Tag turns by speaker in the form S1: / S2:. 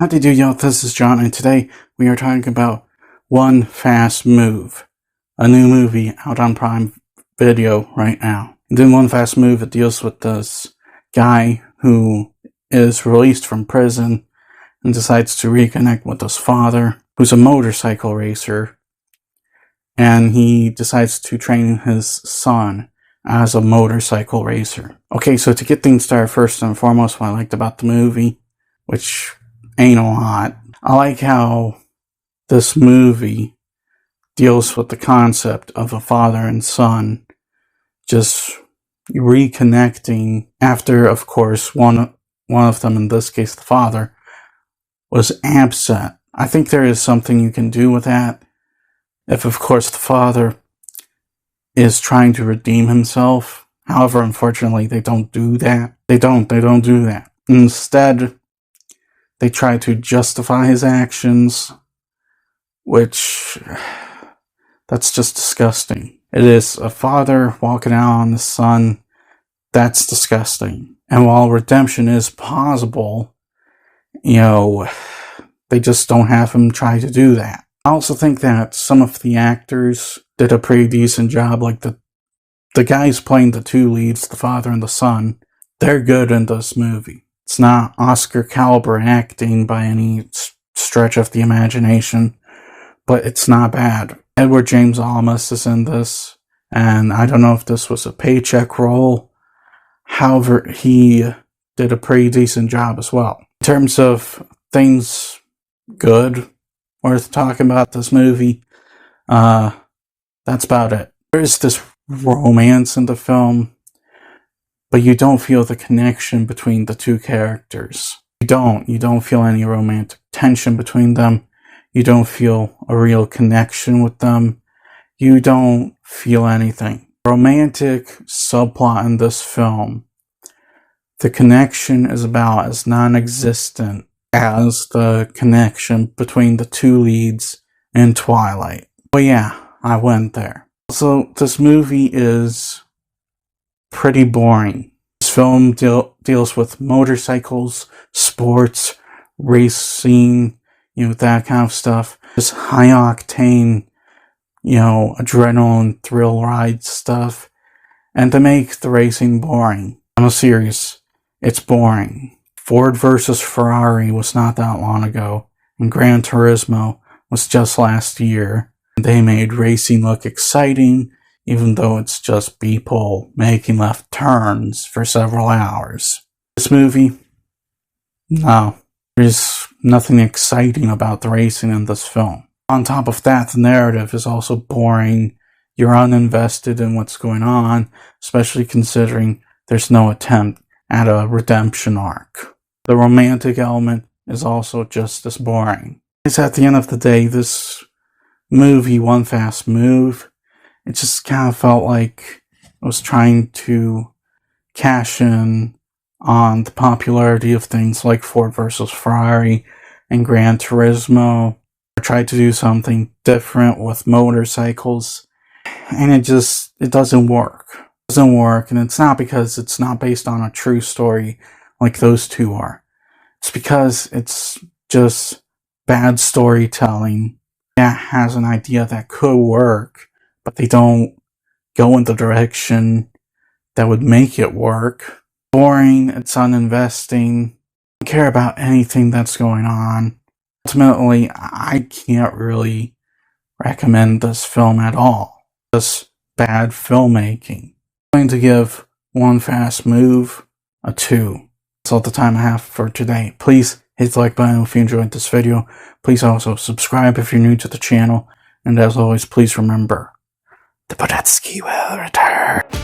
S1: How do you do, y'all? This is John, and today we are talking about One Fast Move, a new movie out on Prime Video right now. And in One Fast Move, it deals with this guy who is released from prison and decides to reconnect with his father, who's a motorcycle racer, and he decides to train his son as a motorcycle racer. Okay, so to get things started, first and foremost, what I liked about the movie, which ain't a lot. I like how this movie deals with the concept of a father and son just reconnecting after, of course, one of them, in this case the father, was absent. I think there is something you can do with that if, of course, the father is trying to redeem himself. However, unfortunately, they don't do that. They don't do that. Instead, they try to justify his actions, which, that's just disgusting. It is a father walking out on his son. That's disgusting. And while redemption is possible, they just don't have him try to do that. I also think that some of the actors did a pretty decent job. Like the guys playing the two leads, the father and the son, they're good in this movie. It's not Oscar caliber acting by any stretch of the imagination, but it's not bad. Edward James Olmos is in this, and I don't know if this was a paycheck role. However, he did a pretty decent job as well. In terms of things good, worth talking about this movie, that's about it. There is this romance in the film, but you don't feel the connection between the two characters. You don't feel any romantic tension between them. You don't feel a real connection with them. You don't feel anything. Romantic subplot in this film, the connection is about as non-existent as the connection between the two leads in Twilight. But yeah, I went there. So this movie is pretty boring. This film deals with motorcycles, sports, racing, that kind of stuff. Just high octane, adrenaline thrill ride stuff. And to make the racing boring, I'm serious, it's boring. Ford versus Ferrari was not that long ago, and Gran Turismo was just last year. They made racing look exciting, even though it's just people making left turns for several hours. This movie, no, there's nothing exciting about the racing in this film. On top of that, the narrative is also boring. You're uninvested in what's going on, especially considering there's no attempt at a redemption arc. The romantic element is also just as boring. It's at the end of the day, this movie, One Fast Move, it just kind of felt like it was trying to cash in on the popularity of things like Ford versus Ferrari and Gran Turismo, or tried to do something different with motorcycles, and it doesn't work. It doesn't work, and it's not because it's not based on a true story like those two are. It's because it's just bad storytelling that has an idea that could work, but they don't go in the direction that would make it work. Boring, it's uninvesting, don't care about anything that's going on. Ultimately, I can't really recommend this film at all. Just bad filmmaking. I'm going to give One Fast Move a 2. That's all the time I have for today. Please hit the like button if you enjoyed this video. Please also subscribe if you're new to the channel. And as always, please remember, the Podetsky will return.